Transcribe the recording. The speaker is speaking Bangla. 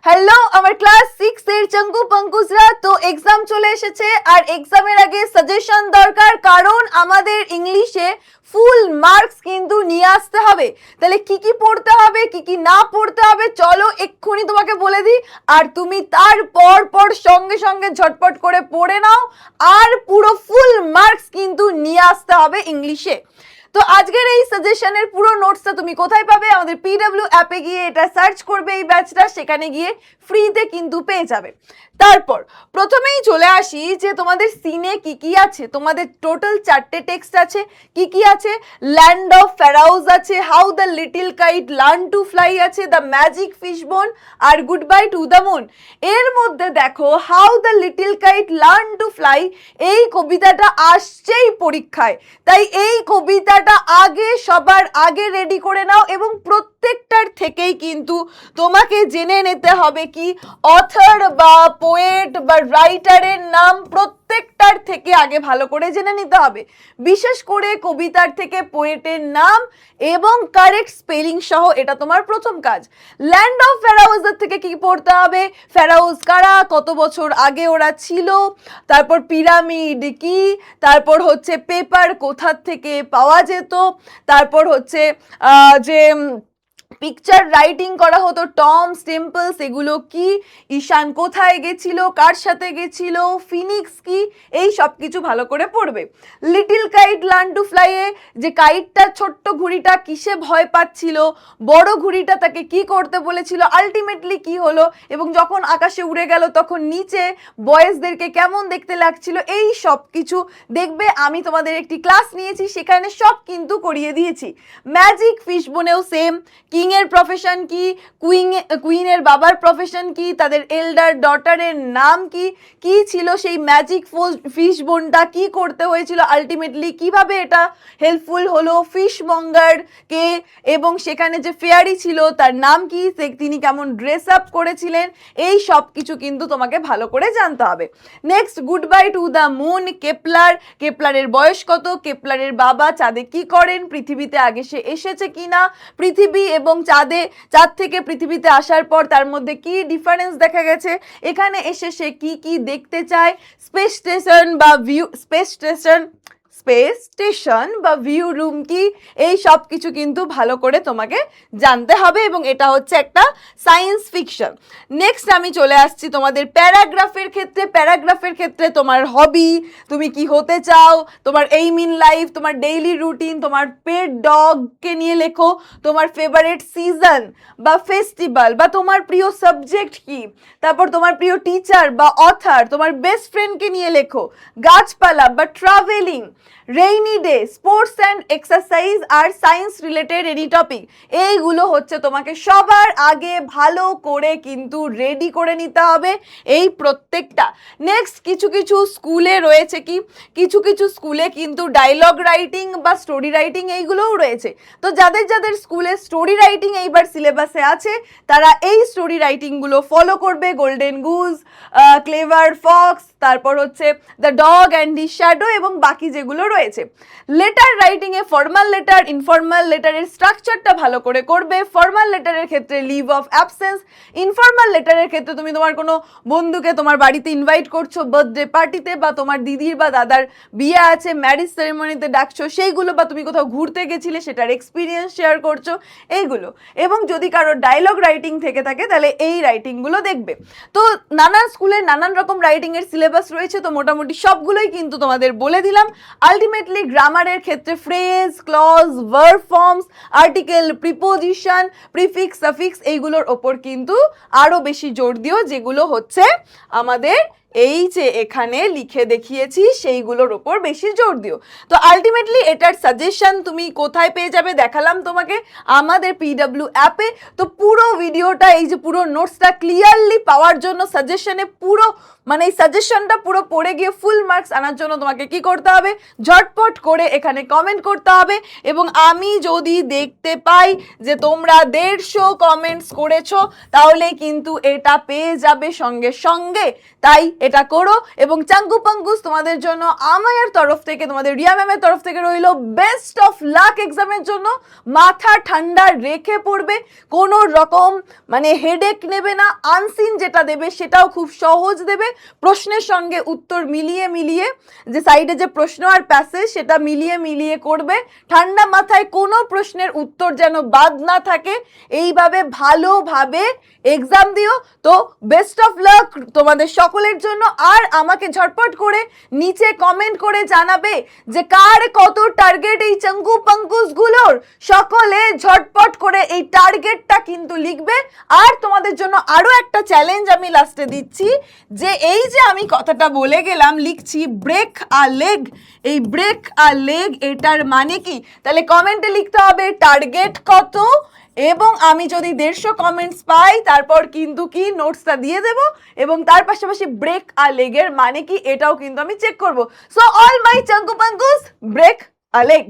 হ্যালো আমার ক্লাস 6 এর চঙ্কু পঙ্কুজরা। তো এক্সাম চলে এসেছে আর এক্সামের আগে সাজেশন দরকার, কারণ আমাদের ইংলিশে ফুল মার্কস কিন্তু নিয়ে আসতে হবে। তাহলে কি কি পড়তে হবে, কি কি না পড়তে হবে, চলো এক্ষুনি তোমাকে বলে দিই। আর তুমি তার পর সঙ্গে সঙ্গে ঝটপট করে পড়ে নাও, আর পুরো ফুল মার্কস কিন্তু নিয়ে আসতে হবে ইংলিশে। তো আজকের এই সাজেশনের পুরো নোটসটা তুমি কোথায় পাবে? আমাদের পিডব্লিউ অ্যাপে গিয়ে এটা সার্চ করবে, এই ব্যাচটা, সেখানে গিয়ে ফ্রিতে কিন্তু পেয়ে যাবে। তারপর প্রথমেই চলে আসি যে তোমাদের সিনে কি কি আছে। তোমাদের টোটাল 4টে টেক্সট আছে। কি কি আছে? ল্যান্ড অফ ফ্যারাউজ আছে, how the little kite learn to fly আছে, দ্য ম্যাজিক ফিশ বোন আর goodbye to the moon. এর মধ্যে দেখো how the little kite learn to fly, এই কবিতাটা আসছেই পরীক্ষায়, তাই এই কবিতাটা সবার আগে রেডি করে নাও। এবং প্রত্যেকটার থেকেই কিন্তু তোমাকে জেনে নিতে হবে কি অথর বা পোয়েট বা রাইটারের নাম, প্রত্যেকটার থেকে আগে ভালো করে জেনে নিতে হবে। বিশেষ করে কবিতার থেকে পোয়েটের নাম এবং কারেক্ট স্পেলিং সহ, এটা তোমার প্রথম কাজ। ল্যান্ড অফ ফ্যারাউজের থেকে কি পড়তে হবে? ফ্যারাউজ কারা, কত বছর আগে ওরা ছিল, তারপর পিরামিড কি, তারপর হচ্ছে পেপার কোথা থেকে পাওয়া যেত, তারপর হচ্ছে যে পিকচার রাইটিং করা হতো, টমস টেম্পলস, এগুলো কি, ঈশান কোথায় গেছিল, কার সাথে গেছিল, ফিনিক্স কি, এই সব কিছু ভালো করে পড়বে। Little kite learn to fly এ যে কাইটটা, ছোট্ট ঘুড়িটা কিসে ভয় পাচ্ছিল, বড় ঘুড়িটা তাকে কি করতে বলেছিল, আলটিমেটলি কি হলো, এবং যখন আকাশে উড়ে গেল তখন নিচে বয়েজদেরকে কেমন দেখতে লাগছিল, এই সব কিছু দেখবে। আমি তোমাদের একটি ক্লাস নিয়েছি, সেখানে সব কিন্তু করিয়ে দিয়েছি। ম্যাজিক ফিশ বোনেও সেম, কিং এর প্রফেশন কি, কুইনের বাবার প্রফেশন কি, তাদের এল্ডার ডটারের নাম কি, কি ছিল সেই ম্যাজিক ফিশ বোনটা, কি করতে হয়েছিল, আলটিমেটলি কিভাবে এটা হেল্পফুল হলো, ফিশ মঙ্গার কে, এবং সেখানে যে ফেয়ারি ছিল তার নাম কি, তিনি কেমন ড্রেস আপ করেছিলেন, এই সব কিছু কিন্তু তোমাকে ভালো করে জানতে হবে। Next, goodbye to the moon, কেপলারের বয়স কত, কেপলারের বাবা চাঁদে কি করেন, পৃথিবীতে আগে সে এসেছে কিনা, পৃথিবী এবং চাঁদ থেকে পৃথিবীতে আসার পর তার মধ্যে কি ডিফারেন্স দেখা গেছে, এখানে এসে সে কি কি দেখতে চায়, স্পেস স্টেশন বা ভিউ রুম কি, এই সব কিছু কিন্তু ভালো করে তোমাকে জানতে হবে, এবং এটা হচ্ছে একটা সায়েন্স ফিকশন। নেক্সট আমি চলে আসছি তোমাদের প্যারাগ্রাফের ক্ষেত্রে তোমার হবি, তুমি কি হতে চাও, তোমার এইম ইন লাইফ, তোমার ডেইলি রুটিন, তোমার পেট ডগকে নিয়ে লেখো, তোমার ফেভারিট সিজন বা ফেস্টিভ্যাল, বা তোমার প্রিয় সাবজেক্ট কি, তারপর তোমার প্রিয় টিচার বা অথার, তোমার বেস্ট ফ্রেন্ডকে নিয়ে লেখো, গাছপালা বা travelling, rainy day, sports and exercise আর সায়েন্স রিলেটেড এনি টপিক। এইগুলো হচ্ছে তোমাকে সবার আগে ভালো করে কিন্তু রেডি করে নিতে হবে এই প্রত্যেকটা। নেক্সট, কিছু স্কুলে রয়েছে কি, কিছু স্কুলে কিন্তু ডায়লগ রাইটিং বা স্টোরি রাইটিং এইগুলোও রয়েছে। তো যাদের স্কুলে স্টোরি রাইটিং এইবার সিলেবাসে আছে, তারা এই স্টোরি রাইটিংগুলো ফলো করবে। গোল্ডেন গুজ, ক্লেভার ফক্স, তারপর হচ্ছে the dog and the shadow, এবং বাকি যেগুলো রয়েছে। লেটার রাইটিং এ ফর্মাল লেটার, ইনফর্মাল লেটারের স্ট্রাকচারটা ভালো করে করবে। ফর্মাল লেটারের ক্ষেত্রে লিভ অফ অ্যাবসেন্স, ইনফর্মাল লেটারের ক্ষেত্রে তুমি তোমার কোনো বন্ধুকে তোমার বাড়িতে ইনভাইট করছো বার্থডে পার্টিতে, বা তোমার দিদির বা দাদার বিয়ে আছে, ম্যারেজ সেরেমনিতে ডাকছো, সেইগুলো, বা তুমি কোথাও ঘুরতে গেছিলে সেটার এক্সপিরিয়েন্স শেয়ার করছো, এইগুলো। এবং যদি কারোর ডায়লগ রাইটিং থেকে থাকে তাহলে এই রাইটিংগুলো দেখবে। তো নানান স্কুলে নানান রকম রাইটিংয়ের সিলেবাস রয়েছে, তো মোটামুটি সবগুলোই কিন্তু তোমাদের বলে দিলাম। আলটিমেটলি গ্রামারের ক্ষেত্রে phrase, clause, verb forms, article, preposition, prefix, suffix, এইগুলোর ওপর কিন্তু আরো বেশি জোর দিও, যেগুলো হচ্ছে আমাদের এই যে এখানে লিখে দেখিয়েছি সেইগুলোর ওপর বেশি জোর দিও। তো আলটিমেটলি এটার সাজেশন তুমি কোথায় পেয়ে যাবে দেখালাম তোমাকে, আমাদের পিডব্লিউ অ্যাপে। তো পুরো ভিডিওটা, এই যে পুরো নোটসটা ক্লিয়ারলি পাওয়ার জন্য সাজেশনে পুরো, মানে এই সাজেশনটা পুরো পড়ে গিয়ে ফুল মার্কস আনার জন্য তোমাকে কি করতে হবে? ঝটপট করে এখানে কমেন্ট করতে হবে। এবং আমি যদি দেখতে পাই যে তোমরা 150 কমেন্টস করেছো, তাহলে কিন্তু এটা পেয়ে যাবে সঙ্গে সঙ্গে। তাই এটা করো। এবং চাঙ্গু পাঙ্গুস তোমাদের জন্য আমার তরফ থেকে, তোমাদের রিয়া ম্যামের তরফ থেকে রইলো বেস্ট অফ লাক এক্সামের জন্য। মাথা ঠান্ডা রেখে পড়বে, কোনো রকম মানে হেডেক নেবে না, আনসিন যেটা দেবে সেটাও খুব সহজ দেবে, প্রশ্নের সঙ্গে উত্তর মিলিয়ে মিলিয়ে, যে সাইডে যে প্রশ্ন আর প্যাসেজ সেটা মিলিয়ে মিলিয়ে করবে। ঠান্ডা মাথায় কোনো প্রশ্নের উত্তর যেন বাদ না থাকে, এইভাবে ভালোভাবে এক্সাম দিও। তো বেস্ট অফ লাক তোমাদের সকলের জন্য। আর আমাকে ঝটপট করে নিচে কমেন্ট করে জানাবে যে কার কত টার্গেট এই চাঙ্গু পাঙ্গুস গুলোর। সকলে ঝটপট করে এই টার্গেটটা কিন্তু লিখবে। আর তোমাদের জন্য আরো একটা চ্যালেঞ্জ আমি লাস্টে দিচ্ছি, যে এই যে আমি কথাটা বলে গেলাম লিখছি ব্রেক আ লেগ, এই ব্রেক আ লেগ এটার মানে কি? তাহলে কমেন্টে লিখতে হবে টার্গেট কত, এবং আমি যদি 150 কমেন্টস পাই তারপর কিন্তু কি নোটসটা দিয়ে দেব, এবং তার পাশাপাশি ব্রেক আ লেগের মানে কি এটাও কিন্তু আমি চেক করব। সো অল মাই চাঙ্গু পাঙ্গুস, ব্রেক আ লেগ।